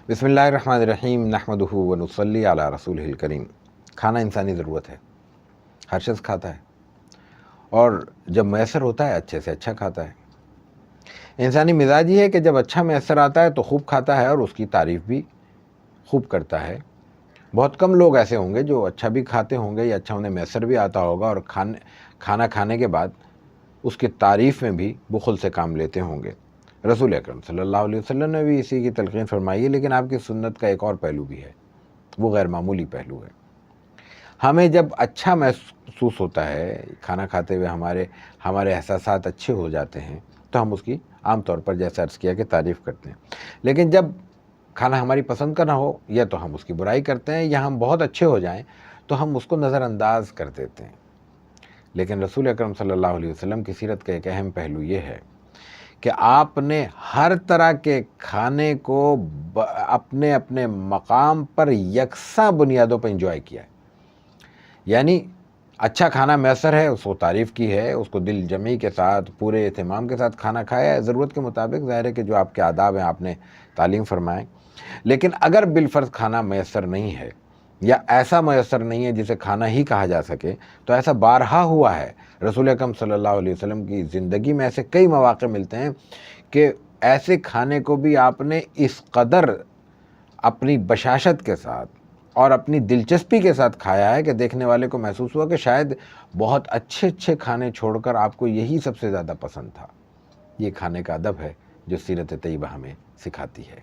بسم اللہ الرحمن الرحیم نحمدہ و نصلی علی رسولہ الکریم۔ کھانا انسانی ضرورت ہے، ہر شخص کھاتا ہے اور جب میسر ہوتا ہے اچھے سے اچھا کھاتا ہے۔ انسانی مزاج یہ ہے کہ جب اچھا میسر آتا ہے تو خوب کھاتا ہے اور اس کی تعریف بھی خوب کرتا ہے۔ بہت کم لوگ ایسے ہوں گے جو اچھا بھی کھاتے ہوں گے یا اچھا انہیں میسر بھی آتا ہوگا اور کھانا کھانے کے بعد اس کی تعریف میں بھی بخل سے کام لیتے ہوں گے۔ رسول اکرم صلی اللہ علیہ وسلم نے بھی اسی کی تلقین فرمائی ہے، لیکن آپ کی سنت کا ایک اور پہلو بھی ہے، وہ غیر معمولی پہلو ہے۔ ہمیں جب اچھا محسوس ہوتا ہے کھانا کھاتے ہوئے، ہمارے احساسات اچھے ہو جاتے ہیں تو ہم اس کی عام طور پر جیسا عرض کیا کہ تعریف کرتے ہیں، لیکن جب کھانا ہماری پسند کا نہ ہو یا تو ہم اس کی برائی کرتے ہیں یا ہم بہت اچھے ہو جائیں تو ہم اس کو نظر انداز کر دیتے ہیں۔ لیکن رسول اکرم صلی اللہ علیہ وسلم کی سیرت کا ایک اہم پہلو یہ ہے کہ آپ نے ہر طرح کے کھانے کو اپنے اپنے مقام پر یکساں بنیادوں پر انجوائے کیا ہے۔ یعنی اچھا کھانا میسر ہے، اس کو تعریف کی ہے، اس کو دل جمعی کے ساتھ پورے اہتمام کے ساتھ کھانا کھایا ہے، ضرورت کے مطابق، ظاہر ہے کہ جو آپ کے آداب ہیں آپ نے تعلیم فرمائیں۔ لیکن اگر بالفرض کھانا میسر نہیں ہے یا ایسا میسر نہیں ہے جسے کھانا ہی کہا جا سکے، تو ایسا بارہا ہوا ہے۔ رسول اکرم صلی اللہ علیہ وسلم کی زندگی میں ایسے کئی مواقع ملتے ہیں کہ ایسے کھانے کو بھی آپ نے اس قدر اپنی بشاشت کے ساتھ اور اپنی دلچسپی کے ساتھ کھایا ہے کہ دیکھنے والے کو محسوس ہوا کہ شاید بہت اچھے کھانے چھوڑ کر آپ کو یہی سب سے زیادہ پسند تھا۔ یہ کھانے کا ادب ہے جو سیرت طیبہ ہمیں سکھاتی ہے۔